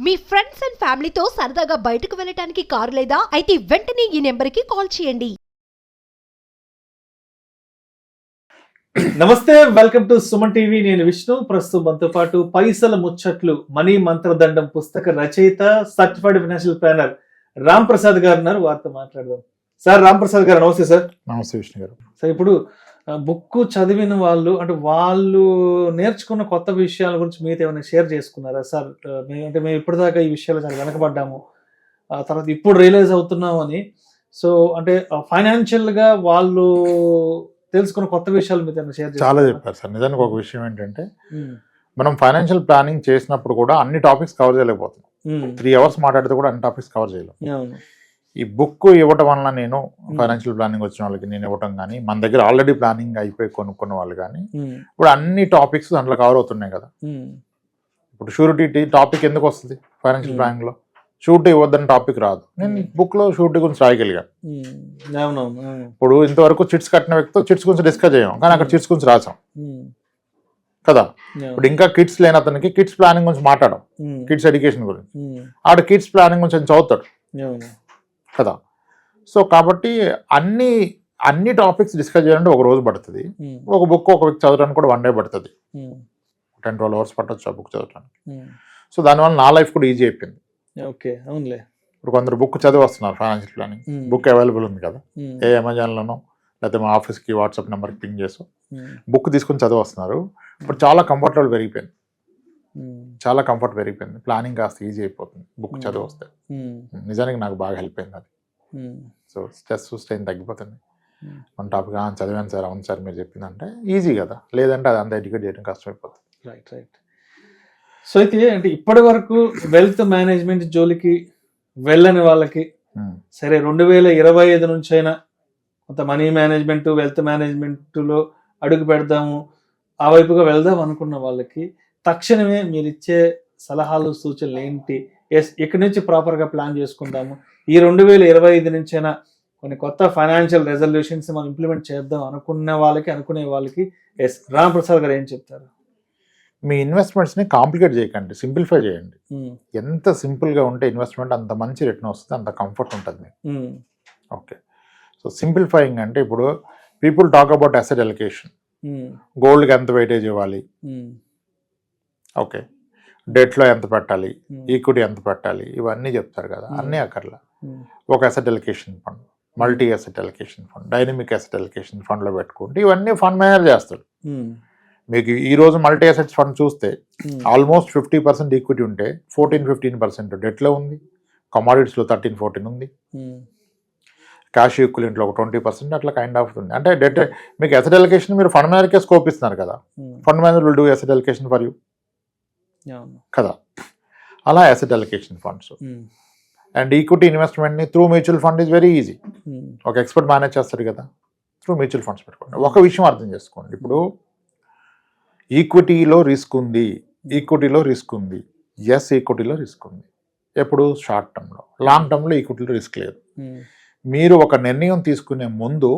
Me friends and ఫ్యామిలీతో సరదాగా బయటకు వెళ్ళటానికి కారు లేదా అయితే వెంటనే ఈ నెంబర్కి కాల్ చేయండి. నమస్తే, వెల్కమ్ టు సుమన్ టీవీ. నేను విష్ణు. ప్రస్తుతం మనతో పాటు పైసల ముచ్చట్లు మనీ మంత్రదండం పుస్తక రచయిత, certified financial planner Ram Prasad గారు ఉన్నారు. వారితో మాట్లాడదాం. సార్, రామ్ ప్రసాద్ గారు నమస్తే. సార్ నమస్తే విష్ణు గారు. సార్, ఇప్పుడు బుక్ చదివిన వాళ్ళు అంటే వాళ్ళు నేర్చుకున్న కొత్త విషయాల గురించి మీతో ఏమైనా షేర్ చేసుకున్నారా సార్? మేము ఇప్పటిదాకా ఈ విషయాలు చాలా వెనకబడ్డాము, తర్వాత ఇప్పుడు రియలైజ్ అవుతున్నాం అని. సో అంటే ఫైనాన్షియల్ గా వాళ్ళు తెలుసుకున్న కొత్త విషయాలు మీతో షేర్ చాలా చెప్పారు సార్. నిజానికి ఒక విషయం ఏంటంటే, మనం ఫైనాన్షియల్ ప్లానింగ్ చేసినప్పుడు కూడా అన్ని టాపిక్స్ కవర్ చేయలేకపోతున్నాం. 3 hours మాట్లాడితే కూడా అన్ని టాపిక్స్ కవర్ చేయలేము. ఈ బుక్ ఇవ్వటం వల్ల నేను ఫైనాన్షియల్ ప్లానింగ్ వచ్చిన వాళ్ళకి నేను ఇవ్వటం కానీ, మన దగ్గర ఆల్రెడీ ప్లానింగ్ అయిపోయి కొనుక్కున్న వాళ్ళు కానీ, ఇప్పుడు అన్ని టాపిక్స్ దాంట్లో కవర్ అవుతున్నాయి కదా. ఇప్పుడు షూరిటీ టాపిక్ ఎందుకు వస్తుంది ఫైనాన్షియల్ ప్లానింగ్ లో? షూరిటీ ఇవ్వద్దని టాపిక్ రాదు. నేను బుక్ లో షూరిటీ గురించి రాయగలిగాను. ఇప్పుడు ఇంతవరకు చిట్స్ కట్టిన వ్యక్తితో చిట్స్ గురించి డిస్కస్ చేయం, కానీ అక్కడ చిట్స్ గురించి రాసాం కదా. ఇప్పుడు ఇంకా కిడ్స్ లేని అతనికి కిడ్స్ ప్లానింగ్ గురించి మాట్లాడడం, కిడ్స్ ఎడ్యుకేషన్ గురించి. ఆడ కిడ్స్ ప్లానింగ్ గురించి చదువుతాడు కదా. సో కాబట్టి అన్ని టాపిక్స్ డిస్కస్ చేయాలంటే ఒక రోజు పడుతుంది. ఒక బుక్ ఒక వ్యక్తి చదవడానికి కూడా 1 day పడుతుంది. 10-12 hours పట్టవచ్చు ఆ బుక్ చదవడానికి. సో దానివల్ల నా లైఫ్ కూడా ఈజీ అయిపోయింది. ఓకే, అవునులే. ఇప్పుడు కొందరు బుక్ చదివి వస్తున్నారు ఫైనాన్షియల్ ప్లానింగ్. బుక్ అవైలబుల్ ఉంది కదా, ఏ అమెజాన్లోనో లేకపోతే మా ఆఫీస్కి వాట్సాప్ నెంబర్కి పింగ్ చేసి బుక్ తీసుకుని చదివి వస్తున్నారు. ఇప్పుడు చాలా కంఫర్టబుల్ పెరిగిపోయింది, చాలా కంఫర్ట్ పెరిగిపోయింది. ప్లానింగ్ కాస్త ఈజీ అయిపోతుంది బుక్ చదివి వస్తే. నిజానికి నాకు బాగా హెల్ప్ అయింది అది. సో స్ట్రెస్ స్ట్రెయిన్ తగ్గిపోతుంది. మన టాపిక్ చదివాను సార్, అవును సార్ మీరు చెప్పిందంటే ఈజీ కదా, లేదంటే అది అంత ఎడ్యుకేట్ చేయడం కష్టమైపోతుంది. Right right. సో అయితే అంటే ఇప్పటి వరకు వెల్త్ మేనేజ్మెంట్ జోలికి వెళ్ళని వాళ్ళకి, సరే 2025 నుంచి అయినా కొంత మనీ మేనేజ్మెంట్, వెల్త్ మేనేజ్మెంట్లో అడుగు పెడదాము, ఆ వైపుగా వెళ్దాం అనుకున్న వాళ్ళకి తక్షణమే మీరు ఇచ్చే సలహాలు, సూచనలు ఏంటి? ఇక్కడి నుంచి ప్రాపర్గా ప్లాన్ చేసుకుందాము, ఈ 2025 నుంచి అయినా కొన్ని కొత్త ఫైనాన్షియల్ రెజల్యూషన్స్ మనం ఇంప్లిమెంట్ చేద్దాం అనుకునే వాళ్ళకి రామ్ ప్రసాద్ గారు ఏం చెప్తారు? మీ ఇన్వెస్ట్మెంట్స్ని కాంప్లికేట్ చేయకండి, సింప్లిఫై చేయండి. ఎంత సింపుల్గా ఉంటే ఇన్వెస్ట్మెంట్ అంత మంచి రిటర్న్ వస్తుంది, అంత కంఫర్ట్ ఉంటుంది. ఓకే, సో సింప్లిఫైయింగ్ అంటే ఇప్పుడు people talk about asset allocation. గోల్డ్కి ఎంత వెయిటేజ్ ఇవ్వాలి, ఓకే, డెట్లో ఎంత పెట్టాలి, ఈక్విటీ ఎంత పెట్టాలి, ఇవన్నీ చెప్తారు కదా. అన్నీ అక్కర్లా. ఒక asset allocation fund, multi asset allocation fund, dynamic asset allocation ఫండ్లో పెట్టుకుంటే ఇవన్నీ ఫండ్ మేనేజర్ చేస్తాడు. మీకు ఈరోజు మల్టీ అసెట్స్ ఫండ్ చూస్తే ఆల్మోస్ట్ 50% ఈక్విటీ ఉంటే 14-15% డెట్లో ఉంది, కమాడిటీస్లో 13-14 ఉంది, క్యాష్ ఈక్విలెంట్లో ఒక 20% అట్లా కైండ్ ఆఫ్ ఉంది. అంటే డెట్ మీకు అసెట్ అలొకేషన్ మీరు ఫండ్ మేనేజర్కే స్కోప్ ఇస్తున్నారు కదా. Fund manager will do asset allocation for you కదా. అలా asset allocation funds and equity ఇన్వెస్ట్మెంట్ని through mutual fund is very easy. ఒక ఎక్స్పర్ట్ మేనేజ్ చేస్తాడు కదా, త్రూ మ్యూచువల్ ఫండ్స్ పెట్టుకోండి. ఒక విషయం అర్థం చేసుకోండి, ఇప్పుడు ఈక్విటీలో రిస్క్ ఉంది, ఈక్విటీలో రిస్క్ ఉంది, ఈక్విటీలో రిస్క్ ఉంది. ఎప్పుడు షార్ట్ టర్మ్లో. లాంగ్ టర్మ్లో ఈక్విటీలో రిస్క్ లేదు. మీరు ఒక నిర్ణయం తీసుకునే ముందు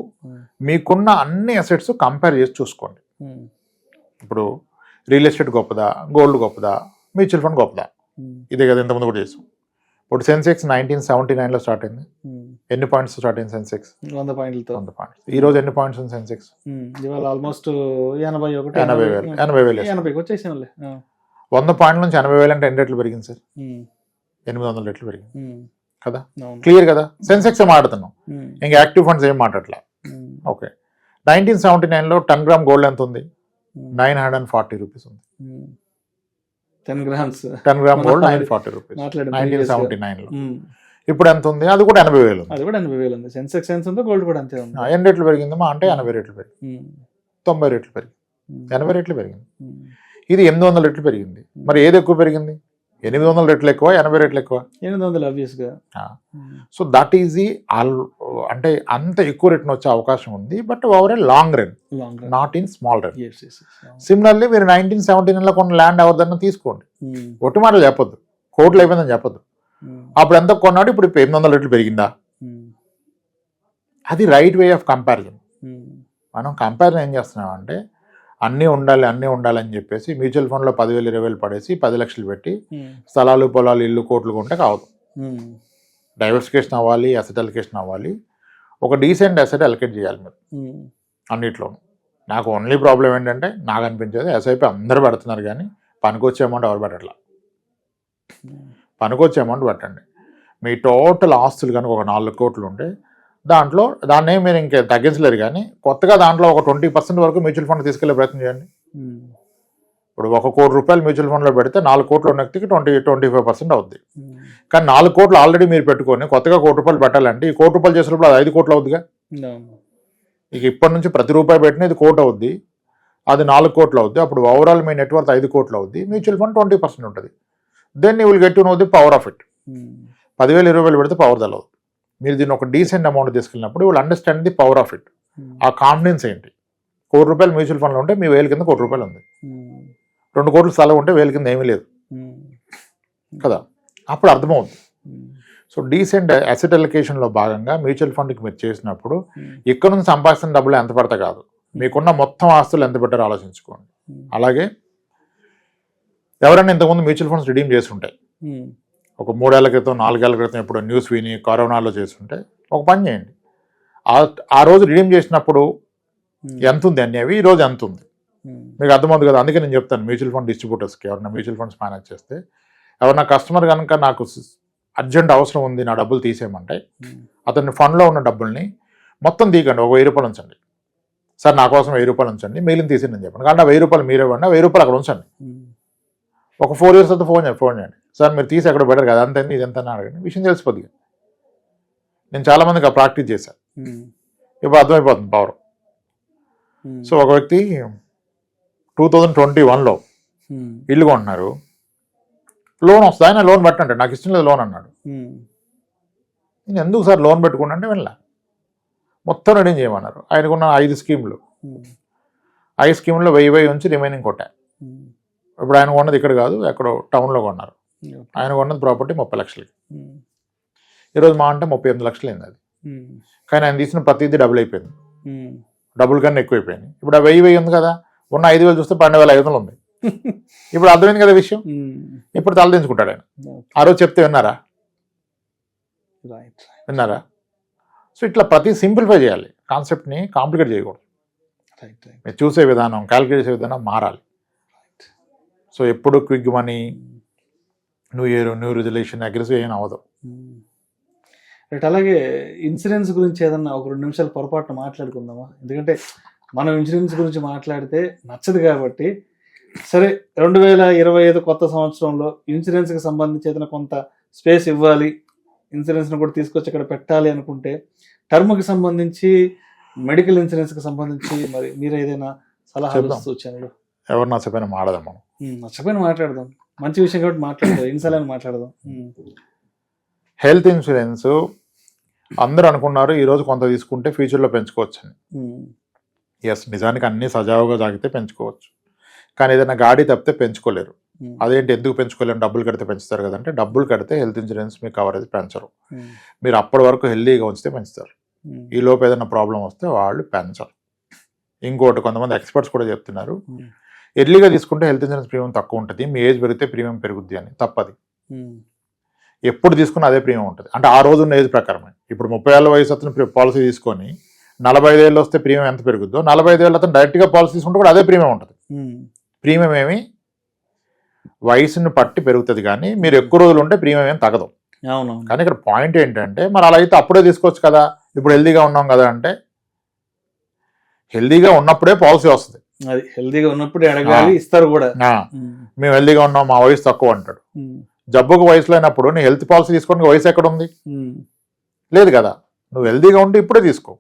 మీకున్న అన్ని అసెట్స్ కంపేర్ చేసి చూసుకోండి. ఇప్పుడు రియల్ ఎస్టేట్ గొప్పదా, గోల్డ్ గొప్పదా, మ్యూచువల్ ఫండ్ గొప్పదా? ఇదే కదా ఇంతకుముందు కూడా చేసాం. ఇప్పుడు సెన్సెక్స్ 1979లో స్టార్ట్ అయింది. ఎన్ని పాయింట్స్ స్టార్ట్ అయింది సెన్సెక్స్? 100 పాయింట్స్. ఈ రోజు ఎన్ని పాయింట్స్ ఉంది సెన్సెక్స్? ఆల్మోస్ట్ 80,000 వచ్చేసాం. 100 పాయింట్ల నుంచి 80,000 అంటే ఎన్ని రెట్లు పెరిగింది సార్? 800 రెట్లు పెరిగింది కదా. క్లియర్ కదా. సెన్సెక్స్ మాట్లాడుతున్నాం, ఇంకా యాక్టివ్ ఫండ్స్ ఏం మాట్లాడలే. ఓకే, 1979లో 10 గ్రామ్ గోల్డ్ ఎంత ఉంది? 940 రూపీస్ ఉంది. 10 గ్రామ్ గోల్డ్ 940 రూపీస్ 1979లో. ఇప్పుడు ఎంత ఉంది? అది కూడా 80,000 ఉంది. సెన్సెక్స్ ఎంత ఉందో గోల్డ్ కూడా అంతే ఉంది. ఎన్ని రెట్లు పెరిగిందమ్మా అంటే 80 రెట్లు పెరిగింది, 90 రెట్లు పెరిగింది, 80 రెట్లు పెరిగింది. ఇది 800 రెట్లు పెరిగింది. మరి ఏది ఎక్కువ పెరిగింది? 800 రెట్లు ఎక్కువ, 80 రెట్లు ఎక్కువ? 800 ఆబ్వియస్గా. సో దట్ ఈజ్ ది అంటే అంత ఎక్కువ రిటర్న్ వచ్చే అవకాశం ఉంది, but over a long run, not in small run. Similarly మీరు 1979లో కొన్న ల్యాండ్ ఎవరిదన్నా తీసుకోండి, ఒట్టి మాటలు చెప్పొద్దు, కోట్లు అయిపోయిందని చెప్పొద్దు. అప్పుడు ఎంత కొన్నాడు, ఇప్పుడు 800 రెట్లు పెరిగిందా? అది రైట్ వే ఆఫ్ కంపారిజన్. మనం కంపారిజన్ ఏం చేస్తున్నాం అంటే అన్నీ ఉండాలి అని చెప్పేసి మ్యూచువల్ ఫండ్లో 10,000 20,000 పడేసి 10 లక్షలు పెట్టి స్థలాలు పొలాలు ఇల్లు కోట్లు కొంటే కావదు. డైవర్సిఫికేషన్ అవ్వాలి, అసెట్ అలికేషన్ అవ్వాలి, ఒక డీసెంట్ అసెట్ అలికేట్ చేయాలి మీరు అన్నిట్లోనూ. నాకు ఓన్లీ ప్రాబ్లం ఏంటంటే నాకు అనిపించేది ఎస్ఐపి అందరూ పెడుతున్నారు కానీ పనికొచ్చే అమౌంట్ ఎవరు పెట్టట్లా. పనికొచ్చే అమౌంట్ పెట్టండి. మీ టోటల్ ఆస్తులు కనుక ఒక 4 కోట్లు ఉంటే దాంట్లో దాన్నే మీరు ఇంకే తగ్గించలేరు కానీ కొత్తగా దాంట్లో ఒక 20% వరకు మ్యూచువల్ ఫండ్ తీసుకెళ్లే ప్రయత్నం చేయండి. ఇప్పుడు 1 కోటి రూపాయలు మ్యూచువల్ ఫండ్లో పెడితే 4 కోట్ల ఉన్న వ్యక్తికి 25% అవుద్ది. కానీ 4 కోట్లు ఆల్రెడీ మీరు పెట్టుకొని కొత్తగా 1 కోటి రూపాయలు పెట్టాలంటే ఈ 1 కోటి రూపాయలు చేసినప్పుడు అది 5 కోట్లు అవుద్దిగా. ఇక ఇప్పటి నుంచి ప్రతి రూపాయి పెట్టినా ఇది 1 కోటి అవుద్ది, అది 4 కోట్లు అవుద్ది. అప్పుడు ఓవరాల్ మీ నెట్వర్త్ 5 కోట్లు అవుద్ది, మ్యూచువల్ ఫండ్ 20% ఉంటుంది. Then you will get to know the power of it. 10,000 20,000 పెడితే పవర్ తెలవదు. మీరు దీన్ని ఒక డీసెంట్ అమౌంట్ తీసుకెళ్ళినప్పుడు will understand the power of it. ఆ కాన్ఫిడెన్స్ ఏంటి? 1 కోటి రూపాయలు మ్యూచువల్ ఫండ్లో ఉంటే మీ 1000 కింద 1 కోటి రూపాయలు ఉంది, 2 కోట్ల స్థలం ఉంటే 1000 కింద ఏమీ లేదు కదా. అప్పుడు అర్థమవుతుంది. సో డీసెంట్ అసెట్ అలొకేషన్లో భాగంగా మ్యూచువల్ ఫండ్కి మీరు చేసినప్పుడు ఇక్కడ నుంచి సంపాదిస్తున్న డబ్బులు ఎంత పడతా కాదు, మీకున్న మొత్తం ఆస్తులు ఎంత పెట్టారో ఆలోచించుకోండి. అలాగే ఎవరైనా ఇంతకుముందు మ్యూచువల్ ఫండ్స్ రిడీమ్ చేసి ఉంటాయి, ఒక 3 ఏళ్ల క్రితం 4 ఏళ్ల క్రితం ఎప్పుడు న్యూస్ విని కరోనాలో చేస్తుంటే ఒక పని చేయండి. ఆ రోజు రిడీమ్ చేసినప్పుడు ఎంత ఉంది అనేవి ఈ రోజు ఎంత ఉంది మీకు అర్థమవుతుంది కదా. అందుకే నేను చెప్తాను మ్యూచువల్ ఫండ్ డిస్ట్రిబ్యూటర్స్కి, ఎవరైనా మ్యూచువల్ ఫండ్స్ మేనేజ్ చేస్తే ఎవరైనా కస్టమర్ కనుక నాకు అర్జెంట్ అవసరం ఉంది నా డబ్బులు తీసేయమంటే అతని ఫండ్లో ఉన్న డబ్బుల్ని మొత్తం తీయకండి, ఒక 1000 రూపాయలు ఉంచండి. సార్ నా కోసం 1000 రూపాయలు ఉంచండి, మిగిలిన తీసేయండి చెప్పండి. కానీ 1000 రూపాయలు మీరే ఇవ్వండి, 1000 రూపాయలు అక్కడ ఉంచండి. ఒక 4 years తర్వాత ఫోన్ చేయండి, సార్ మీరు తీసి అక్కడ బెటర్ కదా, అంతే ఇది ఎంత అడగండి, విషయం తెలిసిపోద్ది. నేను చాలామందికి ఆ ప్రాక్టీస్ చేశాను, ఇప్పుడు అర్థమైపోతుంది పవర్. సో ఒక వ్యక్తి 2021లో ఇల్లు కొంటున్నారు, లోన్ వస్తుంది, ఆయన లోన్ పెట్టండి, నాకు ఇష్టం లేదు లోన్ అన్నాడు. నేను ఎందుకు సార్ లోన్ పెట్టుకున్నా అంటే వెళ్ళా, మొత్తం రెడీ చేయమన్నారు. ఆయనకున్న 5 స్కీములు, 5 స్కీముల్లో 1000 ఉంచి రిమైనింగ్ కొట్టా. ఇప్పుడు ఆయన కొన్నది ఇక్కడ కాదు, ఎక్కడో టౌన్లో కొన్నారు. ఆయన కొన్నది ప్రాపర్టీ 30 లక్షలకి, ఈరోజు మా అంటే 38 లక్షలు అయింది అది. కానీ ఆయన తీసిన ప్రతిదీ డబుల్ అయిపోయింది, డబుల్ కన్నా ఎక్కువైపోయింది. ఇప్పుడు ఆ 1000 ఉంది కదా, ఉన్న 5,000 చూస్తే 12,500 ఉంది. ఇప్పుడు అర్థమైంది కదా విషయం. ఇప్పుడు తలదించుకుంటాడు ఆయన. ఆ రోజు చెప్తే విన్నారా? సో ఇట్లా ప్రతి సింప్లిఫై చేయాలి, కాన్సెప్ట్ని కాంప్లికేట్ చేయకూడదు. మీరు చూసే విధానం, క్యాలిక్యులేట్ చేసే విధానం మారాలి. సో ఎప్పుడు quick money, new year, new resolution, aggressive ఏం అవ్వదు. రైట్. అలాగే ఇన్సూరెన్స్ గురించి ఏదన్నా ఒక 2 నిమిషాలు పొరపాటున మాట్లాడుకుందామా? ఎందుకంటే మనం ఇన్సూరెన్స్ గురించి మాట్లాడితే నచ్చదు కాబట్టి. సరే, 2025 కొత్త సంవత్సరంలో ఇన్సూరెన్స్కి సంబంధించి ఏదైనా కొంత స్పేస్ ఇవ్వాలి, ఇన్సూరెన్స్ని కూడా తీసుకొచ్చి ఇక్కడ పెట్టాలి అనుకుంటే, టర్మ్కి సంబంధించి, మెడికల్ ఇన్సూరెన్స్కి సంబంధించి మరి మీరు ఏదైనా సలహాలు, సూచనలు? ఎవరు నచ్చపోయినా మాట్లాడదాం, మనం నచ్చపోయినా మాట్లాడదాం, మంచి విషయం కాబట్టి మాట్లాడదాం, ఇన్సాలని మాట్లాడదాం. హెల్త్ ఇన్సూరెన్స్ అందరూ అనుకున్నారు ఈరోజు కొంత తీసుకుంటే ఫ్యూచర్లో పెంచుకోవచ్చు అని. ఎస్, నిజానికి అన్నీ సజావుగా సాగితే పెంచుకోవచ్చు, కానీ ఏదైనా గాడి తప్పితే పెంచుకోలేరు. అదేంటి, ఎందుకు పెంచుకోలేరు? డబ్బులు కడితే పెంచుతారు కదంటే, డబ్బులు కడితే హెల్త్ ఇన్సూరెన్స్ మీ కవరేజ్ పెంచరు. మీరు అప్పటి వరకు హెల్దీగా ఉంచితే పెంచుతారు. ఈ లోపు ఏదైనా ప్రాబ్లం వస్తే వాళ్ళు పెంచరు. ఇంకోటి, కొంతమంది ఎక్స్పర్ట్స్ కూడా చెప్తున్నారు ఎర్లీగా తీసుకుంటే హెల్త్ ఇన్సూరెన్స్ ప్రీమియం తక్కువ ఉంటుంది, మీ ఏజ్ పెరిగితే ప్రీమియం పెరుగుద్ది అని. తప్పది. ఎప్పుడు తీసుకున్నా అదే ప్రీమియం ఉంటుంది. అంటే ఆ రోజు ఉన్న ఏజ్ ప్రకారమే. ఇప్పుడు 30 ఏళ్ళ వయసు అతను పాలసీ తీసుకొని 45 ఏళ్ళు వస్తే ప్రీమియం ఎంత పెరుగుద్దో, 45 ఏళ్ళు అతను డైరెక్ట్గా పాలసీ తీసుకుంటే కూడా అదే ప్రీమియం ఉంటుంది. ప్రీమియం ఏమి వయసును పట్టి పెరుగుతుంది, కానీ మీరు ఎక్కువ రోజులు ఉంటే ప్రీమియం ఏం తగ్గదు. కానీ ఇక్కడ పాయింట్ ఏంటంటే, మరి అలా అయితే అప్పుడే తీసుకోవచ్చు కదా, ఇప్పుడు హెల్దీగా ఉన్నాం కదా అంటే, హెల్దీగా ఉన్నప్పుడే పాలసీ వస్తుంది. అది హెల్దీగా ఉన్నప్పుడే అడగాలి, ఇస్తారు కూడా. మేము హెల్దీగా ఉన్నాం, మా వయసు తక్కువ అంటాడు. జబ్బుకు వయసులో అయినప్పుడు నీ హెల్త్ పాలసీ తీసుకోవడానికి వయసు ఎక్కడ ఉంది? లేదు కదా. నువ్వు హెల్దీగా ఉంటే ఇప్పుడే తీసుకో.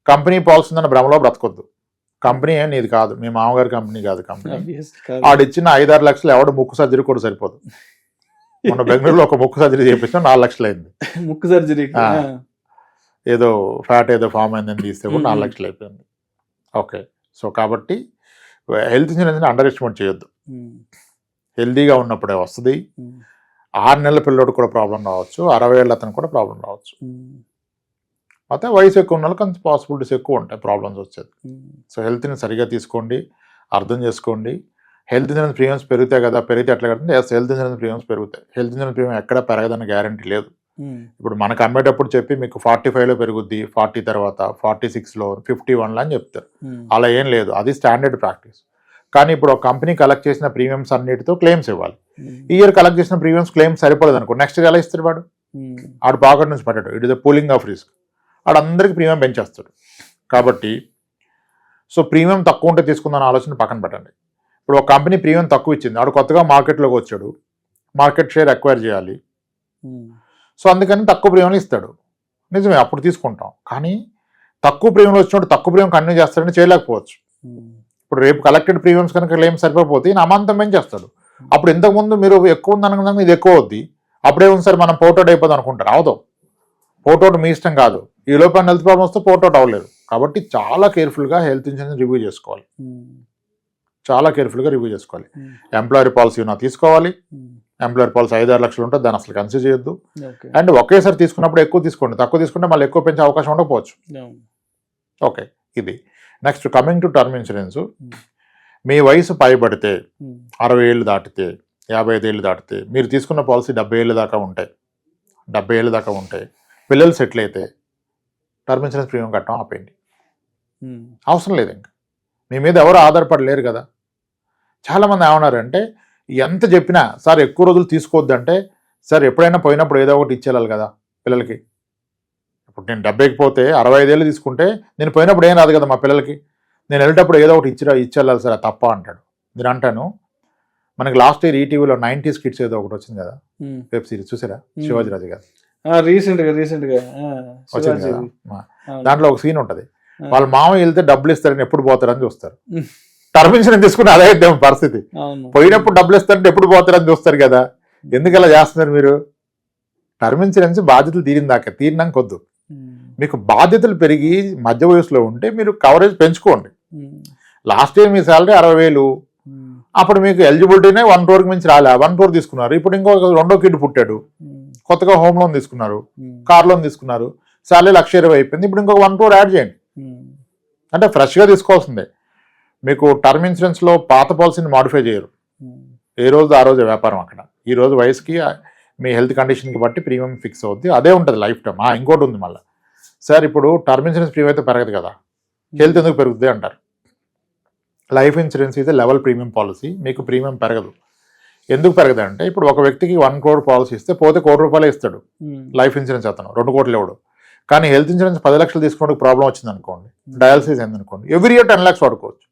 కంపెనీ పాలసీ ఉందన్న భ్రమలో బ్రతకొద్దు. కంపెనీ ఏం నీది కాదు, మీ మామగారి కంపెనీ కాదు కంపెనీ. ఆడిచ్చిన 5-6 లక్షలు ఎవడు ముక్కు సర్జరీ కూడా సరిపోదు. మన బెంగళూరులో ఒక ముక్కు సర్జరీ చేపించిన 4 లక్షలు అయింది. ముక్కు సర్జరీ ఏదో ఫ్యాట్ ఏదో ఫామ్ అయిందని తీస్తే కూడా 4 లక్షలు అయిపోయింది. ఓకే. సో కాబట్టి హెల్త్ ఇన్సూరెన్స్ అండర్ ఎస్టిమేట్ చేయొద్దు. హెల్దీగా ఉన్నప్పుడే వస్తుంది. 6 నెలల పిల్లడు కూడా ప్రాబ్లం రావచ్చు, 60 ఏళ్ళ అతను కూడా ప్రాబ్లం రావచ్చు. అయితే వయసు ఎక్కువ ఉన్న వాళ్ళకి కొంచెం పాసిబిలిటీస్ ఎక్కువ ఉంటాయి ప్రాబ్లమ్స్ వచ్చేది. సో హెల్త్ని సరిగా తీసుకోండి. అర్థం చేసుకోండి. హెల్త్ ఇన్సూరెన్స్ ప్రీమియమ్స్ పెరుగుతాయి కదా, పెరిగితే ఎట్లా కడుతుంది? హెల్త్ ఇన్సూరెన్స్ ప్రీమియమ్స్ పెరుగుతాయి. హెల్త్ ఇన్సూరెన్స్ ప్రీమియం ఎక్కడ పెరగదన్న గ్యారంటీ లేదు. ఇప్పుడు మనకు అమ్మేటప్పుడు చెప్పి మీకు 45లో పెరుగుద్ది, 40 తర్వాత 46లో, 51లో అని చెప్తారు. అలా ఏం లేదు, అది స్టాండర్డ్ ప్రాక్టీస్. కానీ ఇప్పుడు ఒక కంపెనీ కలెక్ట్ చేసిన ప్రీమియమ్స్ అన్నిటితో క్లెయిమ్స్ ఇవ్వాలి. ఈ ఇయర్ కలెక్ట్ చేసిన ప్రీమియమ్స్ క్లెయిమ్స్ సరిపడదు అనుకో, నెక్స్ట్ ఇయర్ ఎలా ఇస్తాడు వాడు? ఆడు పాకెట్ నుంచి పడ్డాడు. It is the pooling of risk. ఆడు అందరికి ప్రీమియం పెంచేస్తాడు. కాబట్టి సో ప్రీమియం తక్కువ ఉంటే తీసుకుందాం ఆలోచన పక్కన పెట్టండి. ఇప్పుడు ఒక కంపెనీ ప్రీమియం తక్కువ ఇచ్చింది, ఆడు కొత్తగా మార్కెట్లోకి వచ్చాడు, మార్కెట్ షేర్ అక్వైర్ చేయాలి, సో అందుకని తక్కువ ప్రీమియంలు ఇస్తాడు. నిజమే, అప్పుడు తీసుకుంటాం. కానీ తక్కువ ప్రీమియంలో వచ్చినప్పుడు తక్కువ ప్రీమియం కంటిన్యూ చేస్తాడని చేయలేకపోవచ్చు. ఇప్పుడు రేపు కలెక్టెడ్ ప్రీమియమ్స్ కనుక క్లెయిమ్ సరిపోతే ఈయన అమాంతం పెంచేస్తాడు. అప్పుడు ఇంతకుముందు మీరు ఎక్కువ ఉంది అనుకున్నాక ఇది ఎక్కువ అవుద్ది, అప్పుడే ఉంది సార్ మనం పోర్ట్అవుట్ అయిపోదాం అనుకుంటారు. అవదు, పోర్ట్అవుట్ మీ ఇష్టం కాదు. ఈ లోపల హెల్త్ ప్రాబ్లమ్ వస్తే పోర్ట్అవుట్ అవ్వలేదు. కాబట్టి చాలా కేర్ఫుల్గా హెల్త్ ఇన్సూరెన్స్ రివ్యూ చేసుకోవాలి. చాలా కేర్ఫుల్గా రివ్యూ చేసుకోవాలి. ఎంప్లాయర్ పాలసీ ఉన్నా తీసుకోవాలి. ఎంప్లాయర్ పాలసీ 5-6 లక్షలు ఉంటుంది, దాన్ని అసలు కన్సిడర్ చేయొద్దు. అండ్ ఒకేసారి తీసుకున్నప్పుడు ఎక్కువ తీసుకోండి, తక్కువ తీసుకుంటే మళ్ళీ ఎక్కువ పెంచే అవకాశం ఉండకపోవచ్చు. ఓకే, ఇది. Next coming to term insurance. మీ వయసు పైబడితే 60 ఏళ్ళు దాటితే, 55 ఏళ్ళు దాటితే, మీరు తీసుకున్న పాలసీ 70 ఏళ్ళ దాకా ఉంటాయి. 70 ఏళ్ళ దాకా ఉంటాయి. పిల్లలు సెటిల్ అయితే టర్మ్ ఇన్సూరెన్స్ ప్రీమియం కట్టడం ఆపేయండి. అవసరం లేదు, ఇంకా మీ మీద ఎవరు ఆధారపడలేరు కదా. చాలామంది ఏమన్నారంటే ఎంత చెప్పినా సార్ ఎక్కువ రోజులు తీసుకోవద్దంటే, సార్ ఎప్పుడైనా పోయినప్పుడు ఏదో ఒకటి ఇచ్చేయాలి కదా పిల్లలకి. ఇప్పుడు నేను 70కి పోతే 65 ఏళ్ళు తీసుకుంటే నేను పోయినప్పుడు ఏం రాదు కదా మా పిల్లలకి. నేను వెళ్ళేటప్పుడు ఏదో ఒకటి ఇచ్చేయాలి సార్, అది తప్ప అంటాడు. నేను అంటాను, మనకి లాస్ట్ ఇయర్ ఈటీవీలో 90s కిడ్స్ ఏదో ఒకటి వచ్చింది కదా, వెబ్ సిరీస్ చూసారా? శివాజీ రాజు గారు రీసెంట్ గా వచ్చింది కదా. దాంట్లో ఒక సీన్ ఉంటది, వాళ్ళ మామ వెళ్తే డబ్బులు ఇస్తారని ఎప్పుడు పోతారని చూస్తారు. టర్మ్ ఇన్సూరెన్స్ తీసుకుని అదే పరిస్థితి. పోయినప్పుడు డబ్బులు ఇస్తారంటే ఎప్పుడు పోతారని చూస్తారు కదా. ఎందుకు అలా చేస్తున్నారు మీరు? టర్మ్ ఇన్సూరెన్స్ బాధ్యతలు తీరినాక వద్దు. మీకు బాధ్యతలు పెరిగి మధ్య వయసులో ఉంటే మీరు కవరేజ్ పెంచుకోండి. లాస్ట్ ఇయర్ మీ శాలరీ 60,000, అప్పుడు మీకు ఎలిజిబిలిటీనే 1 crore మించి రాలే, 1 crore తీసుకున్నారు. ఇప్పుడు ఇంకొక 2వ కిడ్ పుట్టాడు, కొత్తగా హోమ్ లోన్ తీసుకున్నారు, కార్ లోన్ తీసుకున్నారు, శాలరీ 1,20,000 అయిపోయింది. ఇప్పుడు ఇంకొక 1 crore యాడ్ చేయండి. అంటే ఫ్రెష్గా తీసుకోవాల్సిందే. మీకు టర్మ్ ఇన్సూరెన్స్లో పాత పాలసీని మాడిఫై చేయరు. ఏ రోజు ఆ రోజే వ్యాపారం. అక్కడ ఈ రోజు వయసుకి మీ హెల్త్ కండిషన్కి బట్టి ప్రీమియం ఫిక్స్ అవుద్ది, అదే ఉంటుంది లైఫ్ టైం. ఇంకోటి ఉంది మళ్ళీ, సార్ ఇప్పుడు టర్మ్ ఇన్సూరెన్స్ ప్రీమియం అయితే పెరగదు కదా, హెల్త్ ఎందుకు పెరుగుతుంది అంటారు. లైఫ్ ఇన్సూరెన్స్ ఇది లెవెల్ ప్రీమియం పాలసీ, మీకు ప్రీమియం పెరగదు. ఎందుకు పెరగదు అంటే, ఇప్పుడు ఒక వ్యక్తికి 1 crore పాలసీ ఇస్తే పోతే ₹1 కోటి ఇస్తాడు లైఫ్ ఇన్సూరెన్స్, అతను 2 కోట్లు ఇవ్వడు. కానీ హెల్త్ ఇన్సూరెన్స్ 10 లక్షలు తీసుకున్నప్పుడు ప్రాబ్లం వచ్చింది అనుకోండి, డయాలసిస్ అయింది అనుకోండి, ఎవ్రీ ఇయర్ 10 lakhs వాడుకోవచ్చు.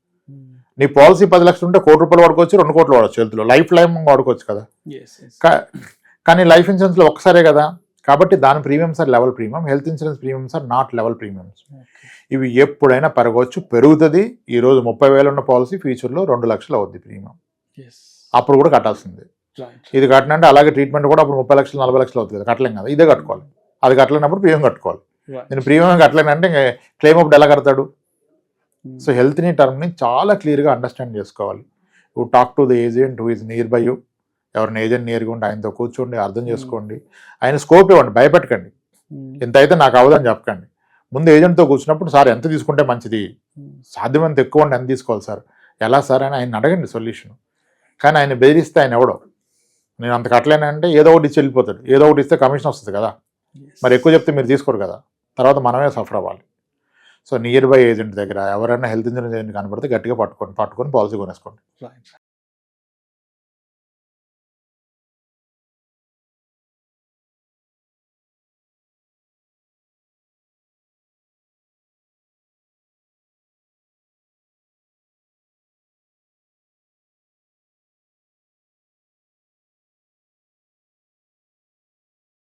నీ పాలసీ 10 లక్షలు ఉంటే ₹1 వాడుకోవచ్చు, 2 కోట్లు వాడచ్చు, హెల్త్లో లైఫ్ టైం వాడుకోవచ్చు కదా. కానీ లైఫ్ ఇన్సూరెన్స్లో ఒక్కసారే కదా, కాబట్టి దాని premiums are level premium. Health insurance premiums are not level premiums. ఇవి ఎప్పుడైనా పెరగవచ్చు, పెరుగుతుంది. ఈరోజు 30,000 ఉన్న పాలసీ ఫ్యూచర్లో 2 లక్షలు అవుద్ది ప్రీమియం, అప్పుడు కూడా కట్టాల్సిందే. ఇది కట్టినంటే అలాగే ట్రీట్మెంట్ కూడా అప్పుడు 30 లక్షలు 40 లక్షలు అవుతుంది కదా, కట్టలేం కదా, ఇదే కట్టుకోవాలి. అది కట్టలేనప్పుడు ప్రీమియం కట్టుకోవాలి. నేను ప్రీమియం కట్టలేనంటే క్లెయిమ్ అప్పుడు ఎలా కడతాడు? సో హెల్త్ని టర్మ్ని చాలా క్లియర్గా అండర్స్టాండ్ చేసుకోవాలి. You talk to the agent who is near by you. ఎవరిని ఏజెంట్ నియర్గా ఉంటే ఆయనతో కూర్చోండి, అర్థం చేసుకోండి, ఆయన స్కోప్ ఇవ్వండి, భయపెట్టకండి. ఎంత అయితే నాకు అవ్వదని చెప్పకండి. ముందు ఏజెంట్తో కూర్చున్నప్పుడు సార్ ఎంత తీసుకుంటే మంచిది, సాధ్యమంత ఎక్కువ ఉండి ఎంత తీసుకోవాలి సార్, ఎలా సార్ అని ఆయన అడగండి సొల్యూషన్. కానీ ఆయన బెదిరిస్తే ఆయన ఎవడో, నేను అంత కట్టలేనంటే ఏదో ఒకటి ఇచ్చి వెళ్ళిపోతాడు. ఏదో ఒకటి ఇస్తే కమిషన్ వస్తుంది కదా, మరి ఎక్కువ చెప్తే మీరు తీసుకోరు కదా, తర్వాత మనమే సఫర్ అవ్వాలి. సో నియర్ బై ఏజెంట్ దగ్గర ఎవరైనా హెల్త్ ఇన్సూరెన్స్ ఏజెంట్ కనబడితే గట్టిగా పట్టుకొని పాలసీ కొనేసుకోండి.